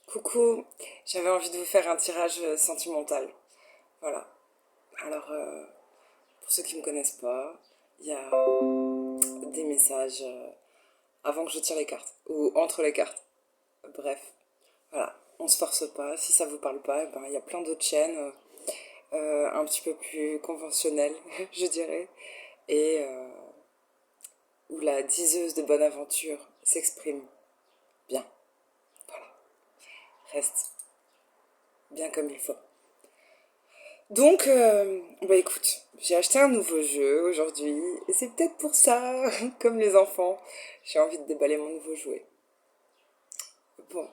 Coucou, j'avais envie de vous faire un tirage sentimental. Voilà. Alors, pour ceux qui ne me connaissent pas, il y a des messages avant que je tire les cartes, ou entre les cartes. Bref, voilà. On se force pas. Si ça vous parle pas, eh ben, il y a plein d'autres chaînes un petit peu plus conventionnelles, je dirais, et où la diseuse de bonne aventure s'exprime bien. Voilà. Reste bien comme il faut. Donc, bah écoute, j'ai acheté un nouveau jeu aujourd'hui, et c'est peut-être pour ça, comme les enfants, j'ai envie de déballer mon nouveau jouet. Bon,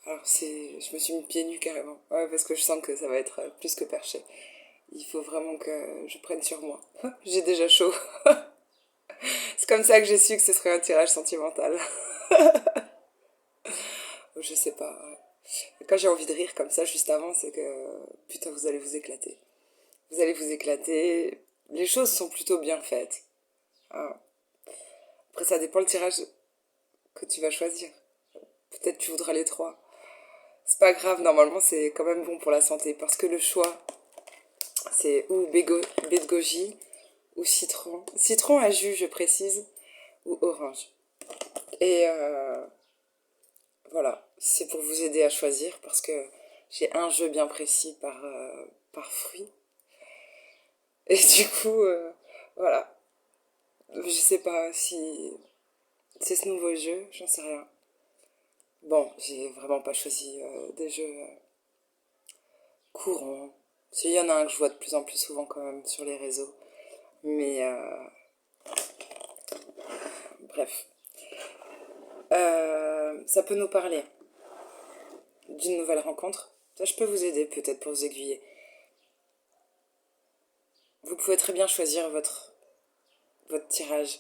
alors je me suis mis pieds nus carrément, ouais, parce que je sens que ça va être plus que perché. Il faut vraiment que je prenne sur moi. J'ai déjà chaud. C'est comme ça que j'ai su que ce serait un tirage sentimental. Je sais pas, ouais. Quand j'ai envie de rire comme ça juste avant, c'est que, putain, vous allez vous éclater. Vous allez vous éclater. Les choses sont plutôt bien faites. Ah. Après, ça dépend le tirage que tu vas choisir. Peut-être tu voudras les trois. C'est pas grave, normalement c'est quand même bon pour la santé parce que le choix c'est ou baie de goji ou citron. Citron à jus, je précise, ou orange. Et voilà, c'est pour vous aider à choisir parce que j'ai un jeu bien précis par fruit. Et du coup, voilà. Je sais pas si c'est ce nouveau jeu, j'en sais rien. Bon, j'ai vraiment pas choisi des jeux courants. Il y en a un que je vois de plus en plus souvent quand même sur les réseaux. Mais bref. Ça peut nous parler d'une nouvelle rencontre. Ça, je peux vous aider peut-être pour vous aiguiller. Vous pouvez très bien choisir votre tirage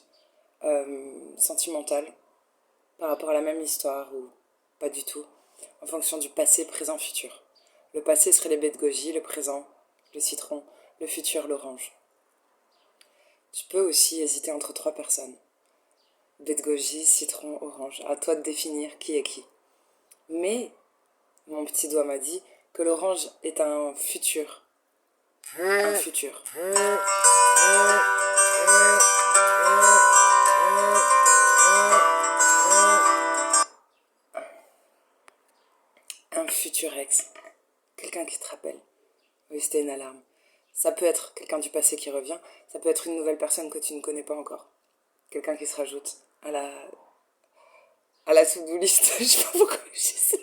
sentimental par rapport à la même histoire ou pas du tout, en fonction du passé, présent, futur. Le passé serait les baies de goji, le présent, le citron, le futur, l'orange. Tu peux aussi hésiter entre trois personnes. Baie de goji, citron, orange. À toi de définir qui est qui. Mais mon petit doigt m'a dit que l'orange est un futur. Un futur. Un futur ex. Quelqu'un qui te rappelle. Oui, c'était une alarme. Ça peut être quelqu'un du passé qui revient. Ça peut être une nouvelle personne que tu ne connais pas encore. Quelqu'un qui se rajoute à la to-do list. Je sais pas pourquoi j'ai ça.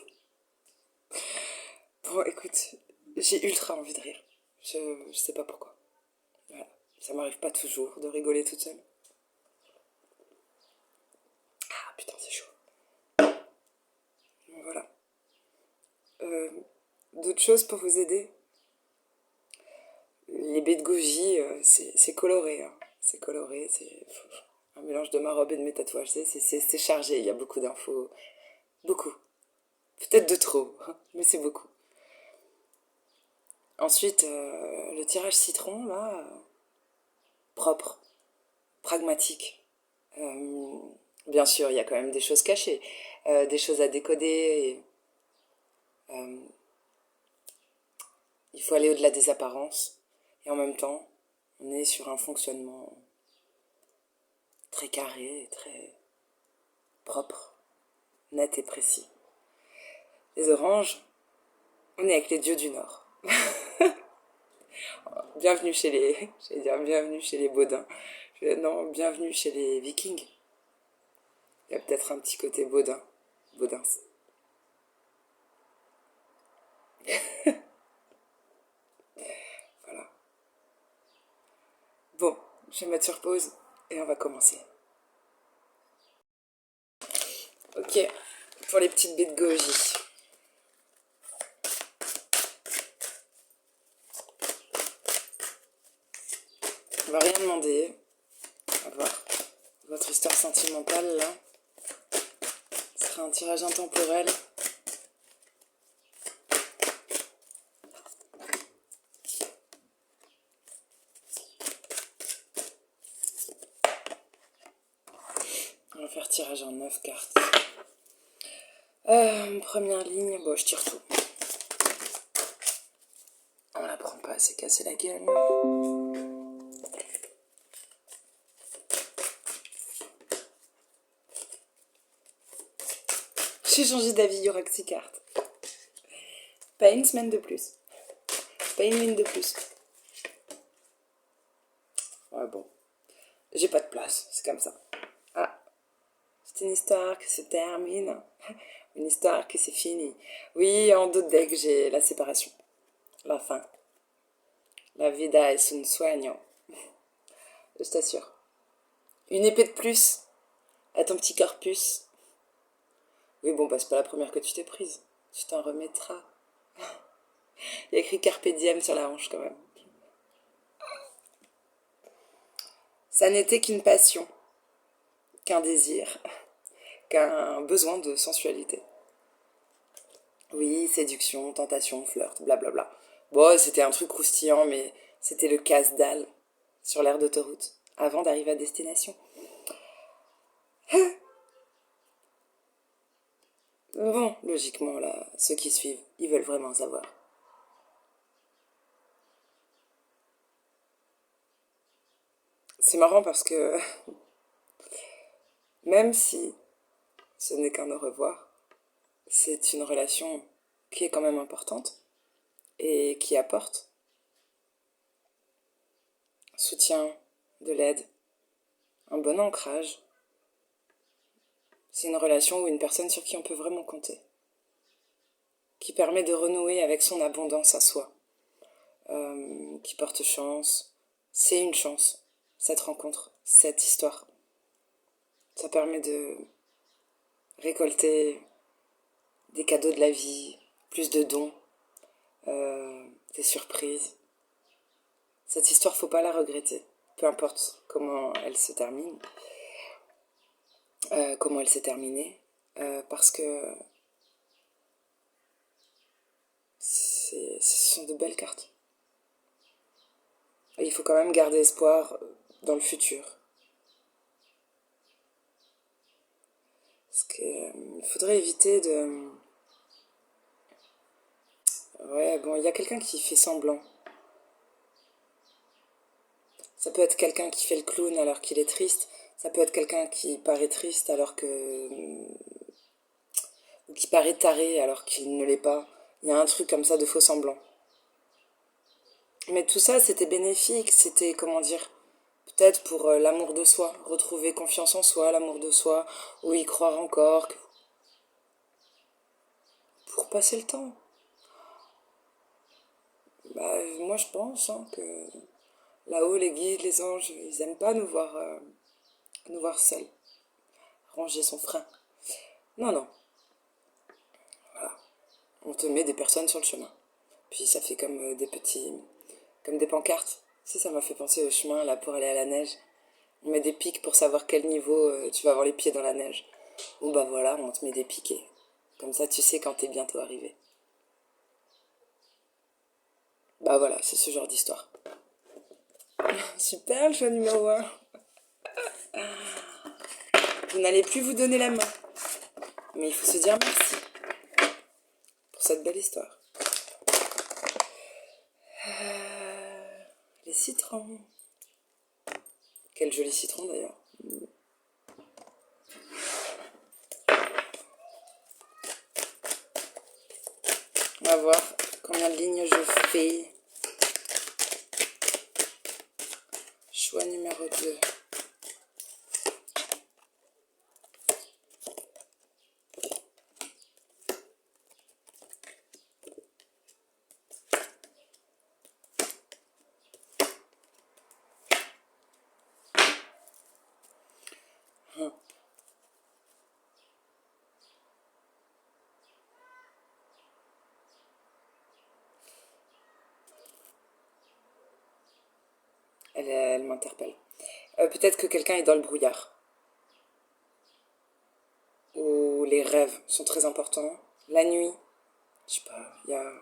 Bon, écoute, j'ai ultra envie de rire. Je sais pas pourquoi. Voilà. Ça m'arrive pas toujours de rigoler toute seule. Ah putain, c'est chaud. Bon, voilà. Euh, D'autres choses pour vous aider. Les baies de goji, c'est coloré, hein. C'est coloré, c'est un mélange de ma robe et de mes tatouages. C'est chargé, il y a beaucoup d'infos. Beaucoup. Peut-être de trop, mais c'est beaucoup. Ensuite, le tirage citron, là, propre, pragmatique. Euh, Bien sûr, il y a quand même des choses cachées, des choses à décoder. Euh, il faut aller au-delà des apparences. Et en même temps, on est sur un fonctionnement très carré, très propre, net et précis. Les oranges, on est avec les dieux du Nord. Bienvenue chez les... J'allais dire bienvenue chez les Baudins. Non, bienvenue chez les Vikings. Il y a peut-être un petit côté Baudin. Baudins. Voilà. Bon, je vais mettre sur pause et on va commencer. Ok, pour les petites baies de goji. On va rien demander. On va voir. Votre histoire sentimentale, là. Ce sera un tirage intemporel. On va faire tirage en 9 cartes. Première ligne, bon, je tire tout. On la prend pas, c'est casser la gueule. J'ai changé d'avis, il y aura que 6 cartes. Pas une semaine de plus. Pas une ligne de plus. Ouais, bon. J'ai pas de place, c'est comme ça. Ah, c'est une histoire qui se termine. Une histoire qui s'est finie. Oui, en d'autres decks, j'ai la séparation. La fin. La vida es un sueño. Je t'assure. Une épée de plus à ton petit corpus. Oui, bon, bah, c'est pas la première que tu t'es prise. Tu t'en remettras. Il y a écrit Carpe Diem sur la hanche, quand même. Ça n'était qu'une passion, qu'un désir, qu'un besoin de sensualité. Oui, séduction, tentation, flirt, blablabla. Bon, c'était un truc croustillant, mais c'était le casse-dalle sur l'aire d'autoroute, avant d'arriver à destination. Bon, logiquement, là, ceux qui suivent, ils veulent vraiment savoir. C'est marrant parce que même si ce n'est qu'un au revoir, c'est une relation qui est quand même importante et qui apporte soutien, de l'aide, un bon ancrage. C'est une relation ou une personne sur qui on peut vraiment compter, qui permet de renouer avec son abondance à soi, qui porte chance. C'est une chance, cette rencontre, cette histoire. Ça permet de récolter des cadeaux de la vie, plus de dons, des surprises. Cette histoire, faut pas la regretter, peu importe comment elle se termine, comment elle s'est terminée, parce que ce sont de belles cartes. Et il faut quand même garder espoir dans le futur. Parce qu'il faudrait éviter de... Ouais, bon, il y a quelqu'un qui fait semblant. Ça peut être quelqu'un qui fait le clown alors qu'il est triste. Ça peut être quelqu'un qui paraît triste alors que... ou qui paraît taré alors qu'il ne l'est pas. Il y a un truc comme ça de faux semblant. Mais tout ça, c'était bénéfique. C'était, comment dire, peut-être pour l'amour de soi. Retrouver confiance en soi, l'amour de soi, ou y croire encore. Pour passer le temps. Bah, moi, je pense que là-haut, les guides, les anges, ils aiment pas nous voir seuls. Ranger son frein. Non, non. Voilà. On te met des personnes sur le chemin. Puis ça fait comme des petits... comme des pancartes. Si, ça m'a fait penser au chemin, là, pour aller à la neige. On met des pics pour savoir quel niveau tu vas avoir les pieds dans la neige. Bon, bah voilà, on te met des piquets. Comme ça, tu sais quand t'es bientôt arrivé. Bah voilà, c'est ce genre d'histoire. Super, le choix numéro un. Vous n'allez plus vous donner la main. Mais il faut se dire merci pour cette belle histoire. Les citrons. Quel joli citron d'ailleurs. On va voir combien de lignes je fais. Choix numéro 2. Elle m'interpelle. Peut-être que quelqu'un est dans le brouillard. Où les rêves sont très importants. La nuit, je sais pas, il y a...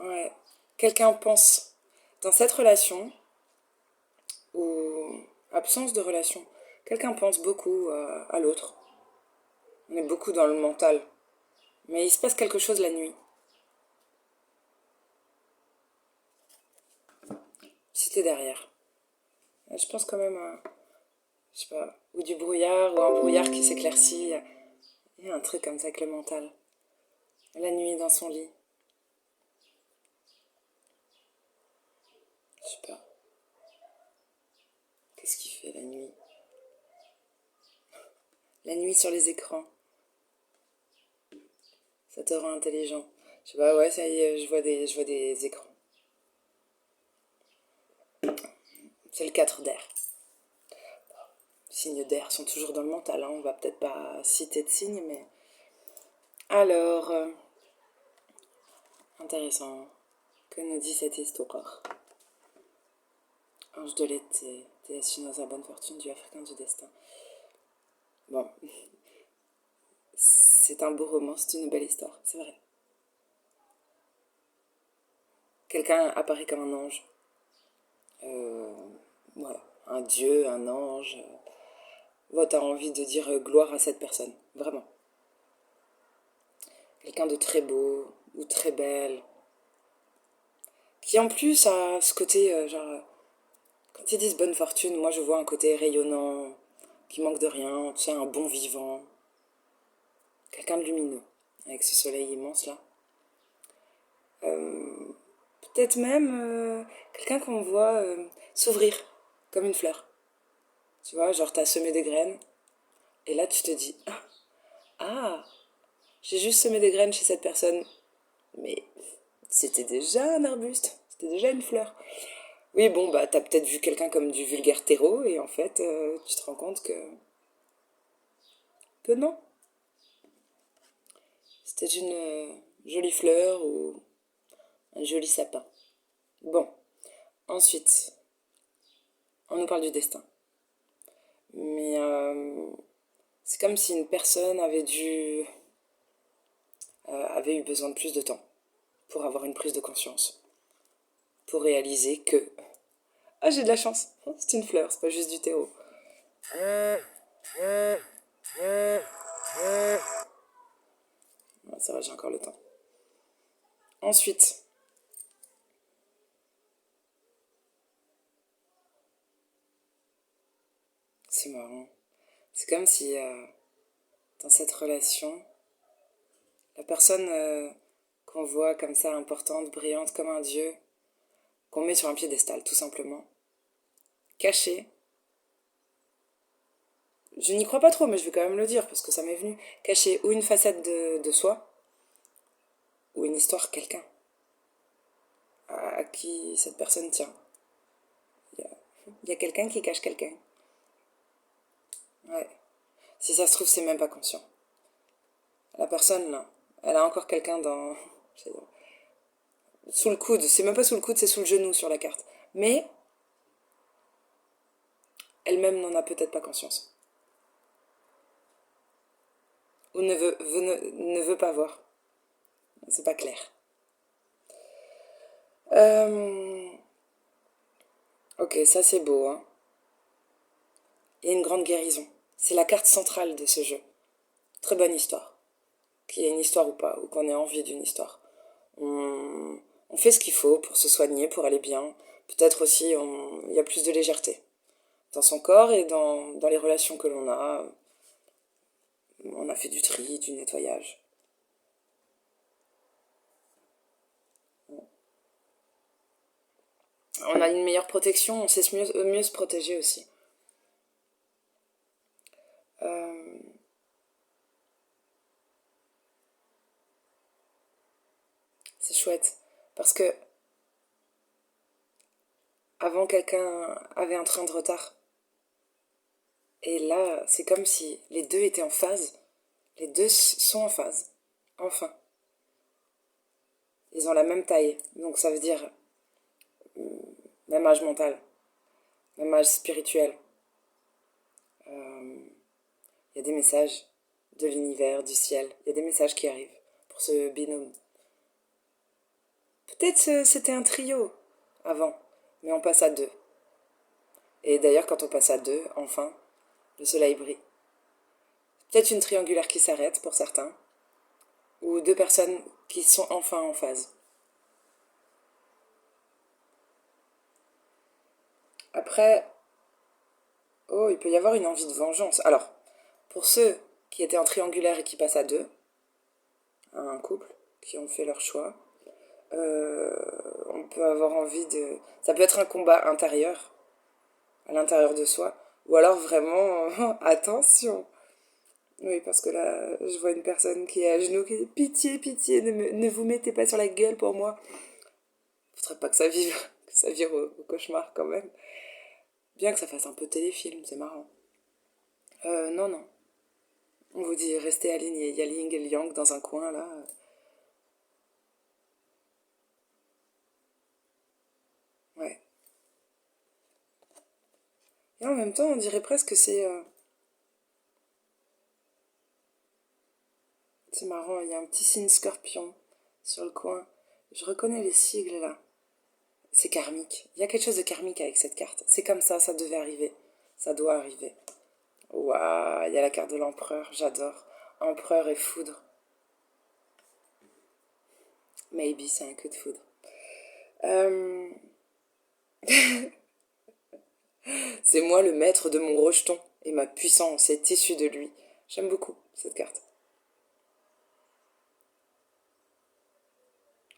Ouais. Quelqu'un pense dans cette relation, ou absence de relation, quelqu'un pense beaucoup à l'autre. On est beaucoup dans le mental. Mais il se passe quelque chose la nuit. Si t'es derrière. Je pense quand même à, je sais pas, ou du brouillard, ou un brouillard qui s'éclaircit. Il y a un truc comme ça avec le mental. La nuit dans son lit. Je sais pas. Qu'est-ce qu'il fait la nuit? La nuit sur les écrans. Ça te rend intelligent. Je sais pas, ouais, ça y est, je vois des écrans. C'est le 4 d'air. Les signes d'air sont toujours dans le mental, hein. On va peut-être pas citer de signes, mais... Alors, intéressant. Que nous dit cette histoire? Ange de l'été, déesse chinoise à bonne fortune du africain du destin. Bon, c'est un beau roman, c'est une belle histoire, c'est vrai. Quelqu'un apparaît comme un ange. Euh, voilà, un dieu, un ange. Bon, t'as envie de dire gloire à cette personne, vraiment. Quelqu'un de très beau ou très belle. Qui en plus a ce côté, quand ils disent bonne fortune, moi je vois un côté rayonnant, qui manque de rien, tu sais, un bon vivant. Quelqu'un de lumineux, avec ce soleil immense là. Peut-être même quelqu'un qu'on voit s'ouvrir comme une fleur. Tu vois, genre t'as semé des graines, et là tu te dis, ah, j'ai juste semé des graines chez cette personne, mais c'était déjà un arbuste, c'était déjà une fleur. Oui, bon, bah t'as peut-être vu quelqu'un comme du vulgaire terreau, et en fait, tu te rends compte que non. C'était une jolie fleur ou un joli sapin. Bon, ensuite, on nous parle du destin. Mais c'est comme si une personne avait eu besoin de plus de temps pour avoir une prise de conscience, pour réaliser que ah j'ai de la chance, c'est une fleur, c'est pas juste du terreau. Ouais, ça va, j'ai encore le temps. Ensuite, c'est marrant. C'est comme si dans cette relation, la personne qu'on voit comme ça importante, brillante comme un dieu, qu'on met sur un piédestal tout simplement, cachée. Je n'y crois pas trop, mais je vais quand même le dire parce que ça m'est venu. Cacher ou une facette de soi, ou une histoire quelqu'un à qui cette personne tient. Il y a quelqu'un qui cache quelqu'un. Ouais. Si ça se trouve, c'est même pas conscient. La personne, là, elle a encore quelqu'un dans... sous le coude. C'est même pas sous le coude, c'est sous le genou sur la carte. Mais elle-même n'en a peut-être pas conscience. Ou ne veut pas voir. C'est pas clair. Euh, Ok, ça c'est beau, hein. Il y a une grande guérison. C'est la carte centrale de ce jeu. Très bonne histoire. Qu'il y ait une histoire ou pas, ou qu'on ait envie d'une histoire. On fait ce qu'il faut pour se soigner, pour aller bien. Peut-être aussi il y a plus de légèreté dans son corps et dans les relations que l'on a. On a fait du tri, du nettoyage. On a une meilleure protection, on sait mieux se protéger aussi. Euh, c'est chouette. Parce que avant, quelqu'un avait un train de retard. Et là, c'est comme si les deux étaient en phase. Les deux sont en phase. Enfin. Ils ont la même taille. Donc ça veut dire même âge mental, même âge spirituel. Il y a des messages de l'univers, du ciel. Il y a des messages qui arrivent pour ce binôme. Peut-être c'était un trio avant, mais on passe à deux. Et d'ailleurs, quand on passe à deux, enfin, le soleil brille. Peut-être une triangulaire qui s'arrête pour certains. Ou deux personnes qui sont enfin en phase. Après, oh, il peut y avoir une envie de vengeance. Alors, pour ceux qui étaient en triangulaire et qui passent à deux, un couple, qui ont fait leur choix, euh, on peut avoir envie de... Ça peut être un combat intérieur, à l'intérieur de soi, ou alors vraiment, attention. Oui, parce que là, je vois une personne qui est à genoux, qui dit pitié, pitié, ne vous mettez pas sur la gueule pour moi. Faudrait pas que ça vive, que ça vire au cauchemar quand même. Bien que ça fasse un peu téléfilm, c'est marrant. Non, non. On vous dit restez alignés. Il y a Ling et Liang dans un coin là. Ouais. Et en même temps, on dirait presque que c'est marrant, il y a un petit signe scorpion sur le coin. Je reconnais les sigles là. C'est karmique. Il y a quelque chose de karmique avec cette carte. C'est comme ça devait arriver. Ça doit arriver. Waouh, il y a la carte de l'empereur, j'adore. Empereur et foudre. Maybe c'est un coup de foudre. Euh, c'est moi le maître de mon rejeton. Et ma puissance est issue de lui. J'aime beaucoup cette carte.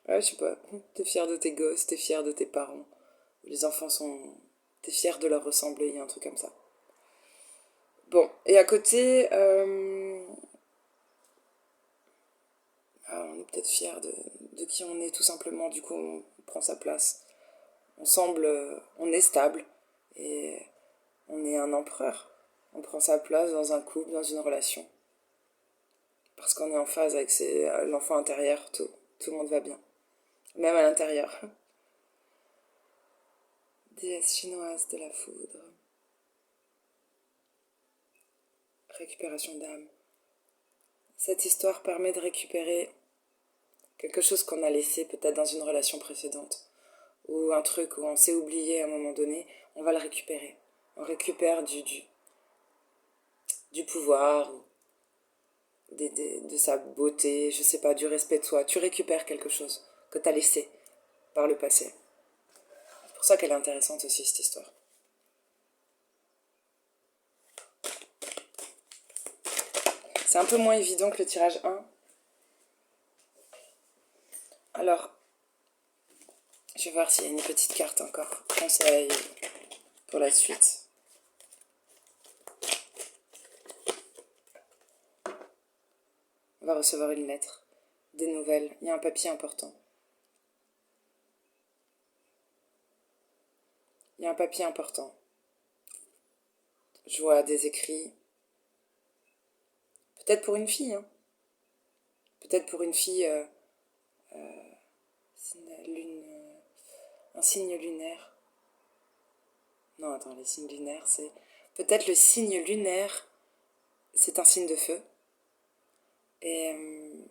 Ouais, je sais pas. T'es fier de tes gosses, t'es fier de tes parents. Les enfants sont... T'es fier de leur ressembler, il y a un truc comme ça. Bon, et à côté, on est peut-être fier de qui on est tout simplement. Du coup, on prend sa place. On semble... on est stable. Et on est un empereur. On prend sa place dans un couple, dans une relation. Parce qu'on est en phase avec l'enfant intérieur, tout le monde va bien. Même à l'intérieur. Déesse chinoise de la foudre. Récupération d'âme. Cette histoire permet de récupérer quelque chose qu'on a laissé peut-être dans une relation précédente. Ou un truc où on s'est oublié à un moment donné, on va le récupérer. On récupère du pouvoir, de sa beauté, je sais pas, du respect de soi. Tu récupères quelque chose que tu as laissé par le passé. C'est pour ça qu'elle est intéressante aussi, cette histoire. C'est un peu moins évident que le tirage 1. Alors, je vais voir s'il y a une petite carte encore. Conseil pour la suite. On va recevoir une lettre, des nouvelles. Il y a un papier important. Il y a un papier important. Je vois des écrits. Peut-être pour une fille, hein. Peut-être pour une fille, un signe lunaire. Non, attends, les signes lunaires, c'est... Peut-être le signe lunaire, c'est un signe de feu. Et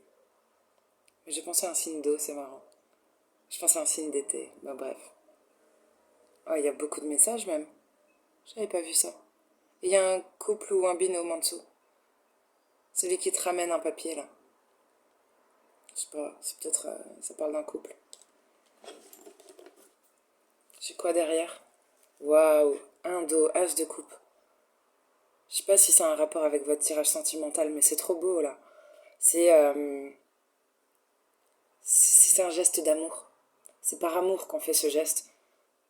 j'ai pensé à un signe d'eau, c'est marrant. Je pensais à un signe d'été, bah bref. Oh, il y a beaucoup de messages même. J'avais pas vu ça. Il y a un couple ou un binôme en dessous. Celui qui te ramène un papier là. Je sais pas, c'est peut-être... ça parle d'un couple. J'ai quoi derrière? Waouh, un dos, as de coupe. Je sais pas si c'est un rapport avec votre tirage sentimental, mais c'est trop beau là. C'est c'est un geste d'amour. C'est par amour qu'on fait ce geste.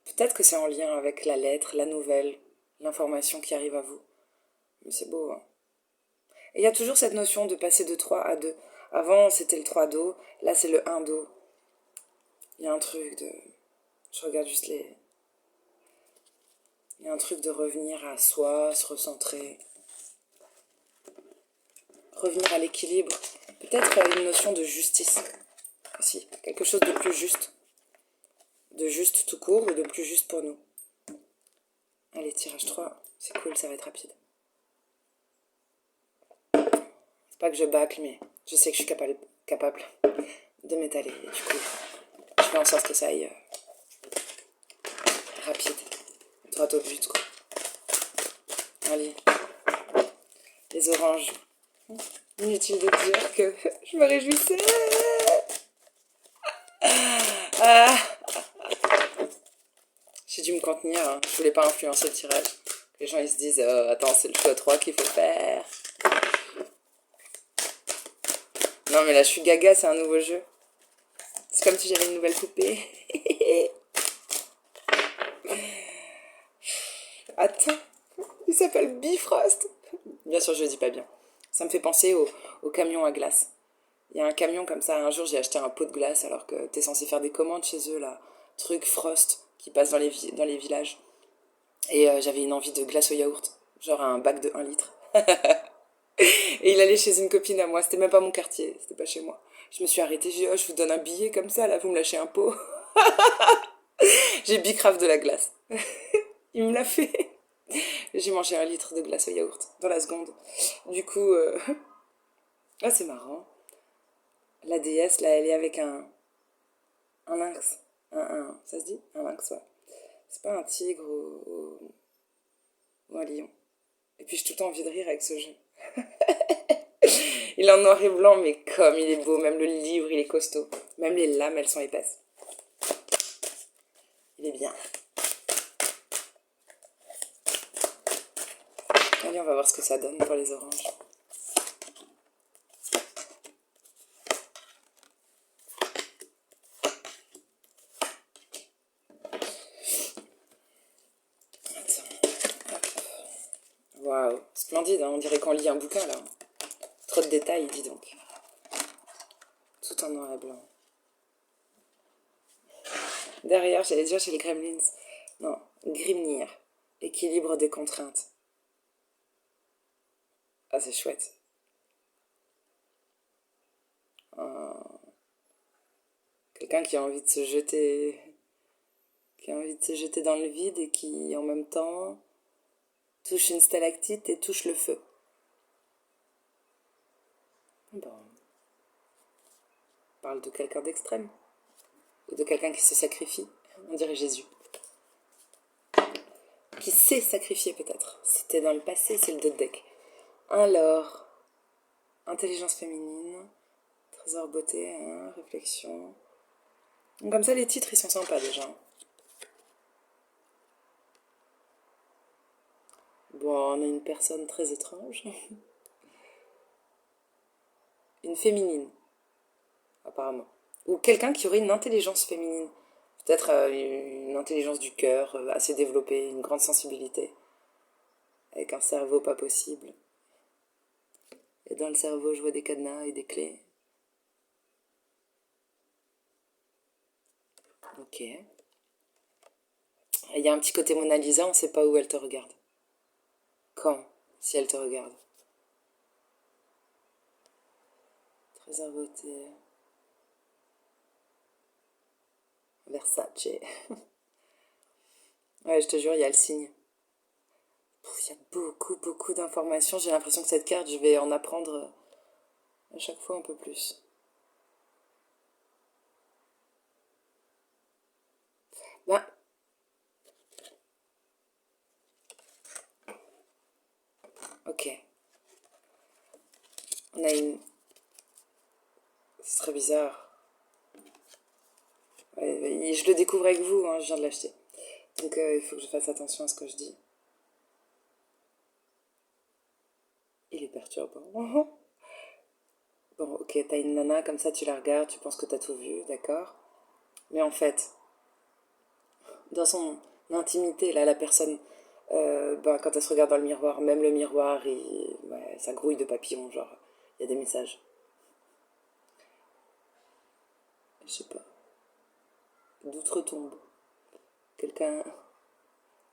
Peut-être que c'est en lien avec la lettre, la nouvelle, l'information qui arrive à vous. Mais c'est beau, hein. Et il y a toujours cette notion de passer de 3 à 2. Avant, c'était le 3 do, là c'est le 1 do. Il y a un truc de... Je regarde juste les... Il y a un truc de revenir à soi, se recentrer. Revenir à l'équilibre. Peut-être une notion de justice aussi. Quelque chose de plus juste. De juste tout court ou de plus juste pour nous. Allez, tirage 3. C'est cool, ça va être rapide. C'est pas que je bâcle, mais je sais que je suis capable de m'étaler. Du coup, je fais en sorte que ça aille rapide. Droit au but, quoi. Allez. Les oranges. Inutile de dire que je me réjouissais. Ah, j'ai dû me contenir, hein. Je voulais pas influencer le tirage. Les gens ils se disent attends, c'est le choix 3 qu'il faut faire. Non mais là je suis gaga, c'est un nouveau jeu. C'est comme si j'avais une nouvelle poupée. Attends, il s'appelle Bifrost. Bien sûr, je le dis pas bien. Ça me fait penser au camion à glace. Il y a un camion comme ça. Un jour, j'ai acheté un pot de glace alors que t'es censé faire des commandes chez eux, là. Truc Frost qui passe dans les villages. Et j'avais une envie de glace au yaourt. Genre un bac de 1 litre. Et il allait chez une copine à moi. C'était même pas mon quartier. C'était pas chez moi. Je me suis arrêtée. J'ai dit, oh, je vous donne un billet comme ça, là, vous me lâchez un pot. J'ai bicrave de la glace. Il me l'a fait. J'ai mangé 1 litre de glace au yaourt dans la seconde. Du coup, ah, c'est marrant. La déesse, là, elle est avec un lynx. Ça se dit? Un lynx, ouais. C'est pas un tigre ou un lion. Et puis j'ai tout le temps envie de rire avec ce jeu. Il est en noir et blanc, mais comme il est beau, même le livre, il est costaud. Même les lames, elles sont épaisses. Il est bien. Allez, on va voir ce que ça donne pour les oranges. Waouh, splendide, hein, on dirait qu'on lit un bouquin là. Trop de détails, dis donc. Tout en noir et blanc. Derrière, j'allais dire chez les Gremlins. Non, Grimnir. Équilibre des contraintes. Ah, c'est chouette. Quelqu'un qui a envie de se jeter. Qui a envie de se jeter dans le vide et qui, en même temps, touche une stalactite et touche le feu. Bon. On parle de quelqu'un d'extrême. Ou de quelqu'un qui se sacrifie. On dirait Jésus. Qui s'est sacrifié peut-être. C'était dans le passé, c'est le deux deck. Alors, intelligence féminine, trésor beauté, hein, réflexion. Donc, comme ça, les titres, ils sont sympas déjà. Bon, on a une personne très étrange. Une féminine, apparemment. Ou quelqu'un qui aurait une intelligence féminine. Peut-être une intelligence du cœur assez développée, une grande sensibilité. Avec un cerveau pas possible. Et dans le cerveau, je vois des cadenas et des clés. Ok. Il y a un petit côté Mona Lisa, on ne sait pas où elle te regarde. Quand, si elle te regarde. Trésor beauté. Versace. Ouais, je te jure, il y a le signe. Il y a beaucoup, beaucoup d'informations. J'ai l'impression que cette carte, je vais en apprendre à chaque fois un peu plus. Ben, ok. On a une... C'est très bizarre. Ouais, je le découvre avec vous, hein, je viens de l'acheter. Donc il faut que je fasse attention à ce que je dis. Il est perturbant. Bon, ok, t'as une nana, comme ça tu la regardes, tu penses que t'as tout vu, d'accord? Mais en fait, dans son intimité, là, la personne, ben, quand elle se regarde dans le miroir, même le miroir, ouais, ça grouille de papillons, genre, il y a des messages. Je sais pas, d'outre-tombe. Quelqu'un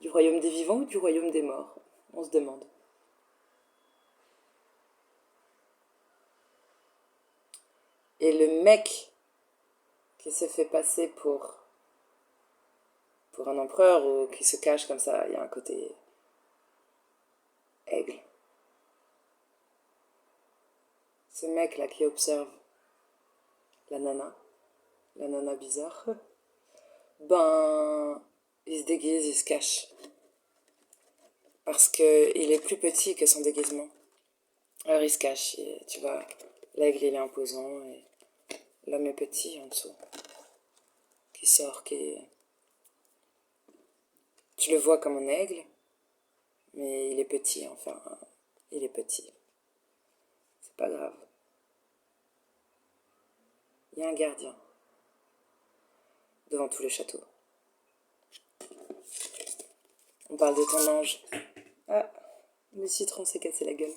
du royaume des vivants ou du royaume des morts? On se demande. Et le mec qui se fait passer pour un empereur ou qui se cache comme ça, il y a un côté aigle. Ce mec là qui observe la nana bizarre, ben il se déguise, il se cache. Parce qu'il est plus petit que son déguisement. Alors il se cache, et, tu vois, l'aigle il est imposant et l'homme est petit en dessous, qui sort, qui... Tu le vois comme un aigle, mais il est petit, enfin, il est petit. C'est pas grave. Il y a un gardien devant tout le château. On parle de ton ange. Ah, le citron s'est cassé la gueule.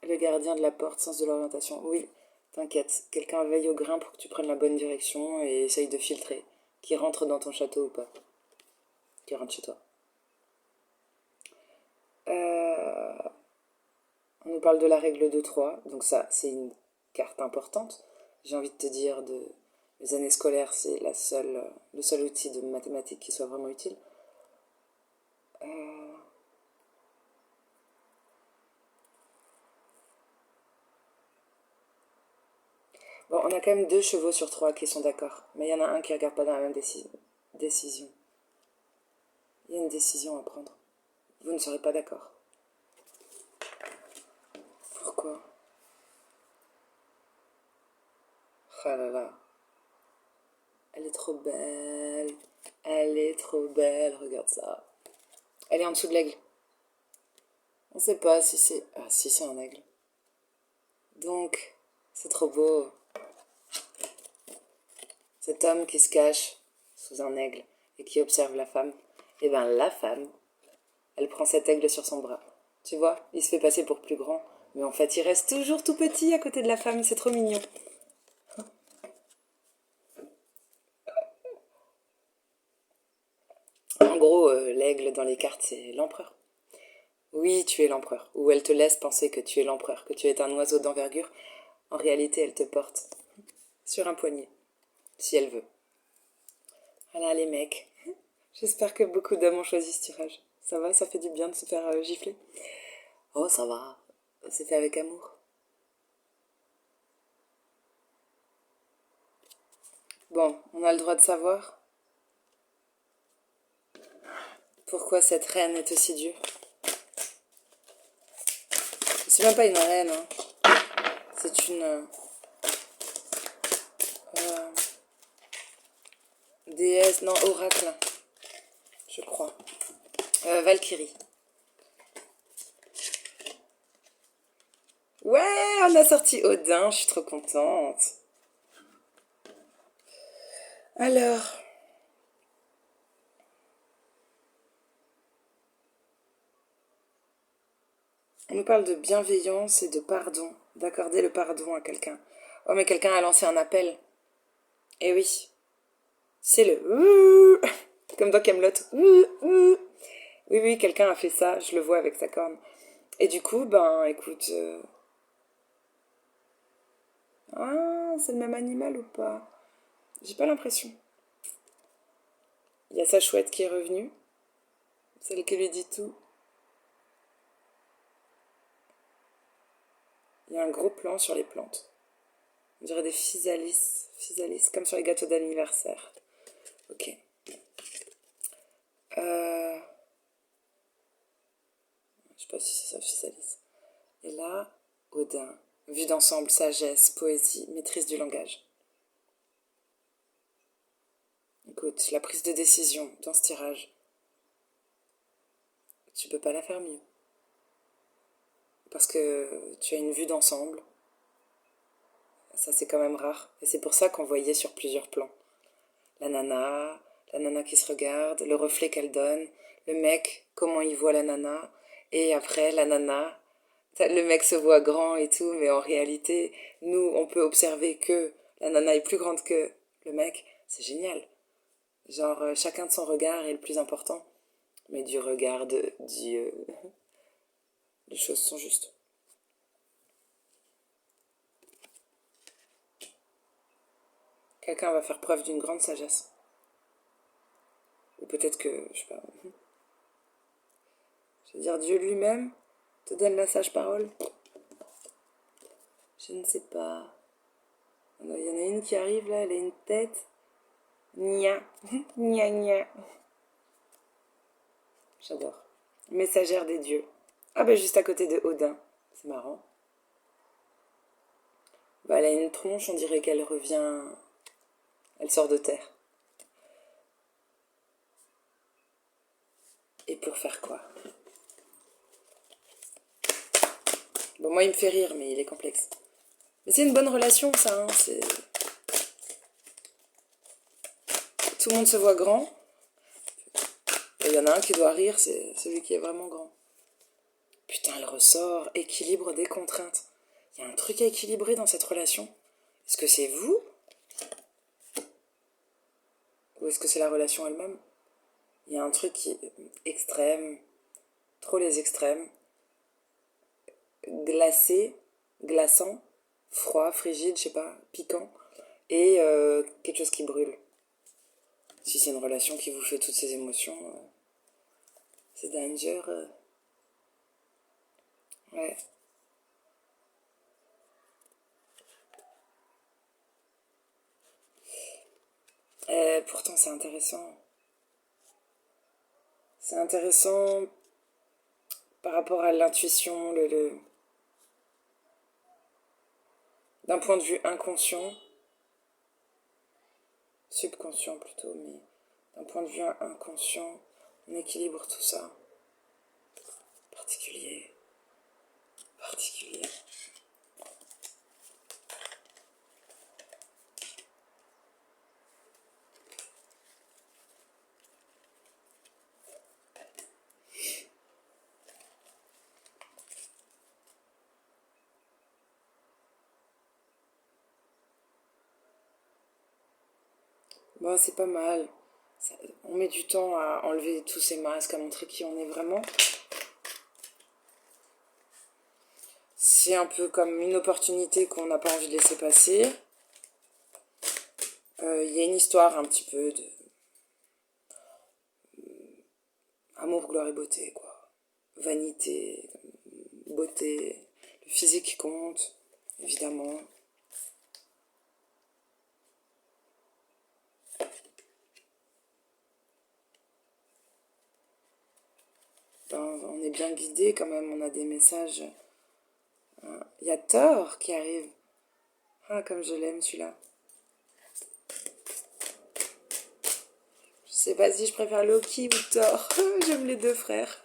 Le gardien de la porte, sens de l'orientation. Oui, t'inquiète, quelqu'un veille au grain pour que tu prennes la bonne direction et essaye de filtrer qui rentre dans ton château ou pas. Qui rentre chez toi. On nous parle de la règle de 3, donc ça, c'est une carte importante. J'ai envie de te dire, les années scolaires, c'est le seul outil de mathématiques qui soit vraiment utile. Bon, on a quand même 2 chevaux sur 3 qui sont d'accord, mais il y en a un qui regarde pas dans la même décision. Il y a une décision à prendre. Vous ne serez pas d'accord. Pourquoi? Ah là là. Elle est trop belle. Elle est trop belle, regarde ça. Elle est en dessous de l'aigle. On sait pas si c'est... Ah si, c'est un aigle. Donc, c'est trop beau. Cet homme qui se cache sous un aigle et qui observe la femme. Et ben la femme, elle prend cet aigle sur son bras. Tu vois, il se fait passer pour plus grand. Mais en fait, il reste toujours tout petit à côté de la femme. C'est trop mignon. En gros, l'aigle dans les cartes, c'est l'empereur. Oui, tu es l'empereur. Ou elle te laisse penser que tu es l'empereur, que tu es un oiseau d'envergure. En réalité, elle te porte sur un poignet, si elle veut. Voilà les mecs. J'espère que beaucoup d'hommes ont choisi ce tirage. Ça va, ça fait du bien de se faire gifler. Oh, ça va. C'est fait avec amour. Bon, on a le droit de savoir pourquoi cette reine est aussi dure. C'est même pas une reine, hein. C'est une déesse, non, oracle, je crois. Valkyrie. Ouais, on a sorti Odin, je suis trop contente. Alors, on nous parle de bienveillance et de pardon, d'accorder le pardon à quelqu'un. Oh, mais quelqu'un a lancé un appel. Eh oui, c'est le comme dans Camelot. Oui, oui, quelqu'un a fait ça, je le vois avec sa corne. Et du coup, ben, écoute, ah, c'est le même animal ou pas? J'ai pas l'impression. Il y a sa chouette qui est revenue, celle qui lui dit tout. Il y a un gros plan sur les plantes. On dirait des physalis, comme sur les gâteaux d'anniversaire. Ok. Je sais pas si c'est ça, physalis. Et là, Odin. Vue d'ensemble, sagesse, poésie, maîtrise du langage. Écoute, la prise de décision dans ce tirage, tu peux pas la faire mieux. Parce que tu as une vue d'ensemble. Ça, c'est quand même rare. Et c'est pour ça qu'on voyait sur plusieurs plans. La nana qui se regarde, le reflet qu'elle donne, le mec, comment il voit la nana, et après la nana, le mec se voit grand et tout, mais en réalité, nous, on peut observer que la nana est plus grande que le mec. C'est génial. Genre, chacun de son regard est le plus important, mais du regard de Dieu, les choses sont justes. Quelqu'un va faire preuve d'une grande sagesse. Ou peut-être que, je sais pas, je veux dire, Dieu lui-même te donne la sage parole. Je ne sais pas. Il y en a une qui arrive là, elle a une tête. Nia. Nia nia. J'adore. Messagère des dieux. Ah ben juste à côté de Odin. C'est marrant. Bah, elle a une tronche, on dirait qu'elle revient... Elle sort de terre. Et pour faire quoi? Bon, moi, il me fait rire, mais il est complexe. Mais c'est une bonne relation, ça. Hein. Tout le monde se voit grand. Et il y en a un qui doit rire, c'est celui qui est vraiment grand. Putain, elle ressort. Équilibre des contraintes. Il y a un truc à équilibrer dans cette relation. Est-ce que c'est vous? Ou est-ce que c'est la relation elle-même? Il y a un truc qui est extrême. Trop les extrêmes. Glacé, glaçant, froid, frigide, je sais pas, piquant. Et quelque chose qui brûle. Si c'est une relation qui vous fait toutes ces émotions, c'est danger. Ouais. Pourtant, c'est intéressant. C'est intéressant par rapport à l'intuition, d'un point de vue inconscient, subconscient plutôt, mais d'un point de vue inconscient, on équilibre tout ça. Particulier. Particulier. Bon, c'est pas mal. On met du temps à enlever tous ces masques, à montrer qui on est vraiment. C'est un peu comme une opportunité qu'on n'a pas envie de laisser passer. Il y a une histoire un petit peu de amour, gloire et beauté, quoi. Vanité, beauté, le physique compte, évidemment. Ben, on est bien guidé quand même, on a des messages. Il y a Thor qui arrive. Ah, comme je l'aime celui-là. Je sais pas si je préfère Loki ou Thor. J'aime les deux frères.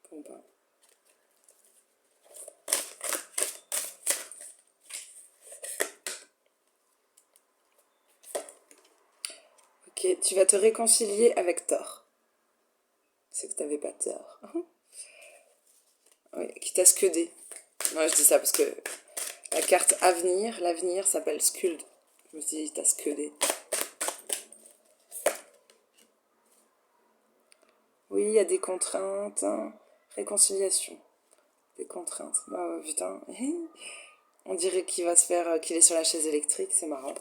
Bon, ben. Ok, tu vas te réconcilier avec Thor. C'est que t'avais pas tort. Oui, quitte à Skeuder. Moi, je dis ça parce que la carte avenir, l'avenir s'appelle Skuld. Je me suis dit, t'as Skeuder. Oui, il y a des contraintes. Hein. Réconciliation. Des contraintes. Bah, putain. On dirait qu'il va se faire, qu'il est sur la chaise électrique, c'est marrant.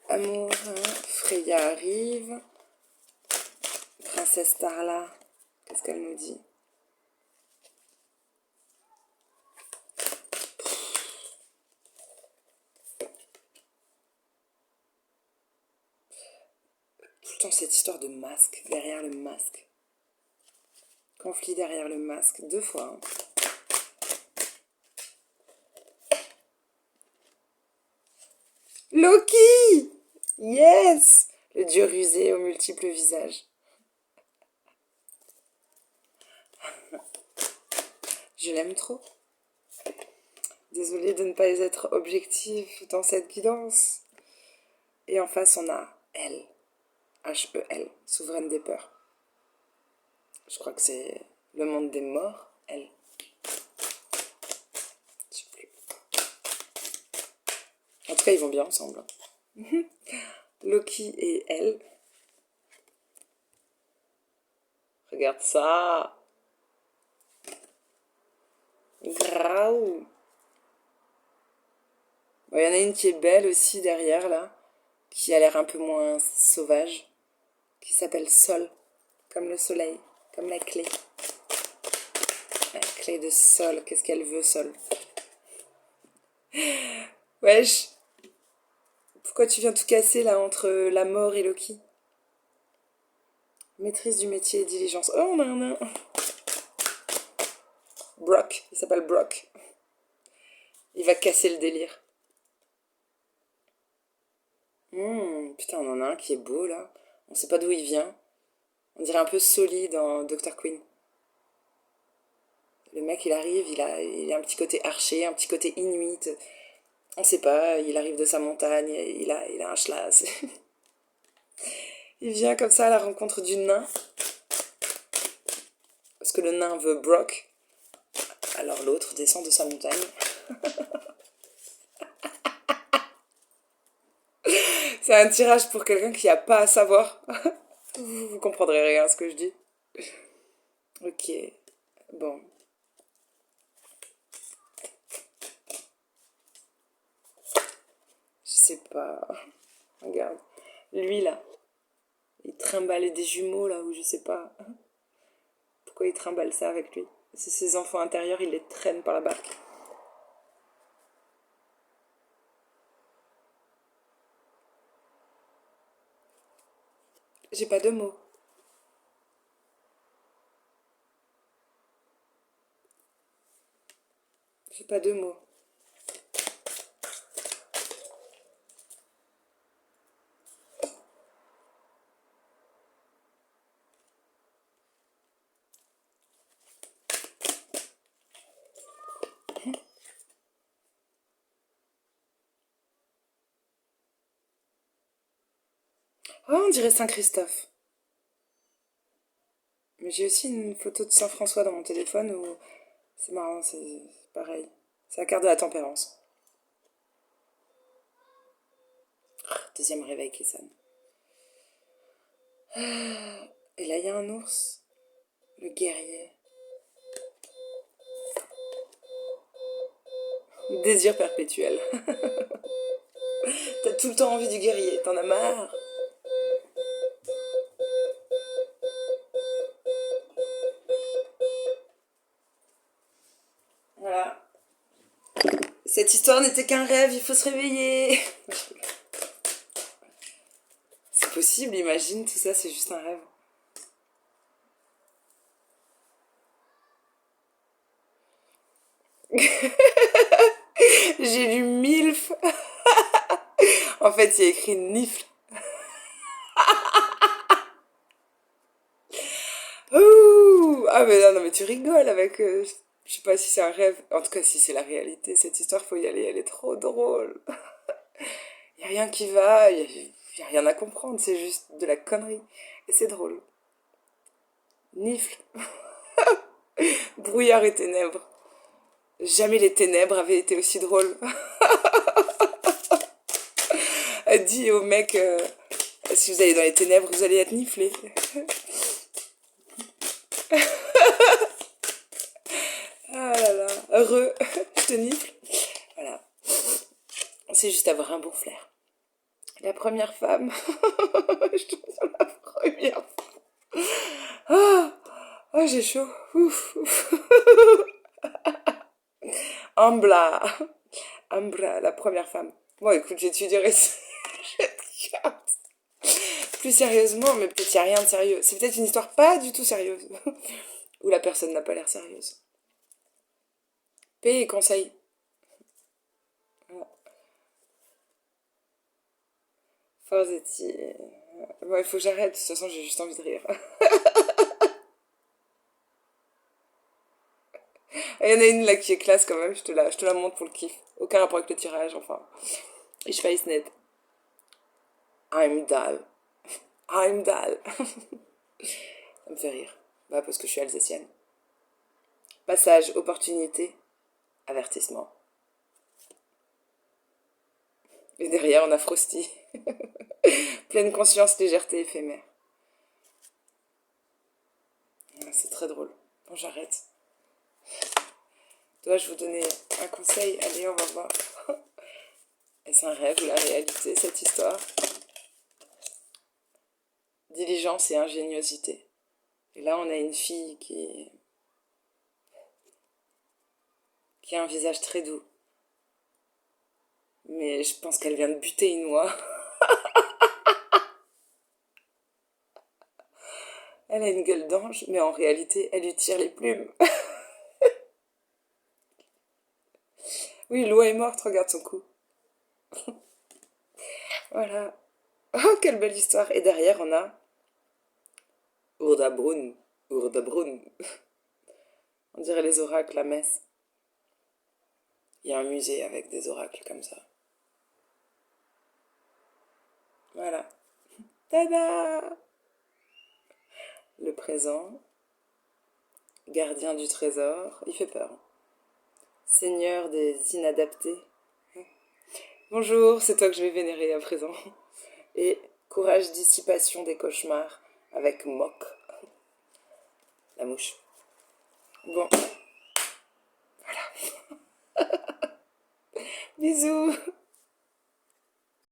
Amour, hein. Freya arrive. Princesse Tarla, qu'est-ce qu'elle nous dit? Tout le temps cette histoire de masque, derrière le masque. Conflit derrière le masque, 2 fois. Hein. Loki! Yes! Le dieu rusé aux multiples visages. Je l'aime trop. Désolée de ne pas être objective dans cette guidance. Et en face, on a elle. H-E-L, souveraine des peurs. Je crois que c'est le monde des morts, elle. Je sais plus. En tout cas, ils vont bien ensemble. Loki et elle. Regarde ça. Graou. Bon, y en a une qui est belle aussi derrière là, qui a l'air un peu moins sauvage, qui s'appelle Sol, comme le soleil, comme la clé. La clé de Sol, qu'est-ce qu'elle veut Sol? Wesh, pourquoi tu viens tout casser là entre la mort et Loki? Maîtrise du métier et diligence. Oh, on a un nain. Brock, il s'appelle Brock. Il va casser le délire. Putain, on en a un qui est beau là. On sait pas d'où il vient. On dirait un peu Sully dans Dr. Queen. Le mec, il arrive, il a un petit côté archer, un petit côté inuit. On sait pas, il arrive de sa montagne, il a un schlass. Il vient comme ça à la rencontre du nain. Parce que le nain veut Brock. Alors l'autre descend de sa montagne. C'est un tirage pour quelqu'un qui a pas à savoir. Vous comprendrez rien à ce que je dis. Ok. Bon. Je sais pas. Regarde. Lui là. Il trimballe des jumeaux là où je sais pas. Pourquoi il trimballe ça avec lui? C'est ses enfants intérieurs, il les traîne par la barque. J'ai pas de mots. J'ai pas de mots. Oh, on dirait Saint-Christophe. Mais j'ai aussi une photo de Saint-François dans mon téléphone où c'est marrant, c'est pareil. C'est la carte de la tempérance. Deuxième réveil qui sonne. Et là, il y a un ours. Le guerrier. Désir perpétuel. T'as tout le temps envie du guerrier, t'en as marre. Voilà. Cette histoire n'était qu'un rêve, il faut se réveiller. C'est possible, imagine, tout ça, c'est juste un rêve. J'ai lu MILF. En fait, il y a écrit NIFL. Ouh, ah mais non, non, mais tu rigoles avec... je sais pas si c'est un rêve. En tout cas, si c'est la réalité, cette histoire, faut y aller, elle est trop drôle. Y a rien qui va, y a rien à comprendre, c'est juste de la connerie. Et c'est drôle. Nifle, brouillard et ténèbres. Jamais les ténèbres avaient été aussi drôles. Elle dit au mec, si vous allez dans les ténèbres, vous allez être niflé. Ah là là, heureux, je te nifle. Voilà, c'est juste avoir un bon flair. La première femme, je te dis la première. Ah, oh, j'ai chaud. Ouf, ouf. Ambla. Ambra, la première femme. Bon, écoute, j'étudierai cette carte. Plus sérieusement, mais peut-être il n'y a rien de sérieux. C'est peut-être une histoire pas du tout sérieuse. Où la personne n'a pas l'air sérieuse. Paix et conseil. Forzetti. Bon, il faut que j'arrête. De toute façon, j'ai juste envie de rire. Il y en a une là qui est classe quand même. Je te la montre pour le kiff. Aucun rapport avec le tirage, enfin. Ich weiß nicht. Heimdall. Heimdall. Ça me fait rire. Bah, parce que je suis alsacienne. Passage, opportunité, avertissement. Et derrière, on a Frosty. Pleine conscience, légèreté éphémère. C'est très drôle. Bon, j'arrête. Dois-je vous donner un conseil? Allez, on va voir. Est-ce un rêve ou la réalité, cette histoire? Diligence et ingéniosité. Et là, on a une fille qui a un visage très doux. Mais je pense qu'elle vient de buter une oie. Elle a une gueule d'ange, mais en réalité, elle lui tire les plumes. Oui, l'eau est morte, regarde son cou. Voilà. Oh, quelle belle histoire. Et derrière, on a Urdabrunn. Urdabrunn. On dirait les oracles à Metz. Il y a un musée avec des oracles comme ça. Voilà. Tada! Le présent, gardien du trésor, il fait peur. Seigneur des inadaptés. Bonjour, c'est toi que je vais vénérer à présent. Et courage, dissipation des cauchemars avec Mock, la mouche. Bon, bisous!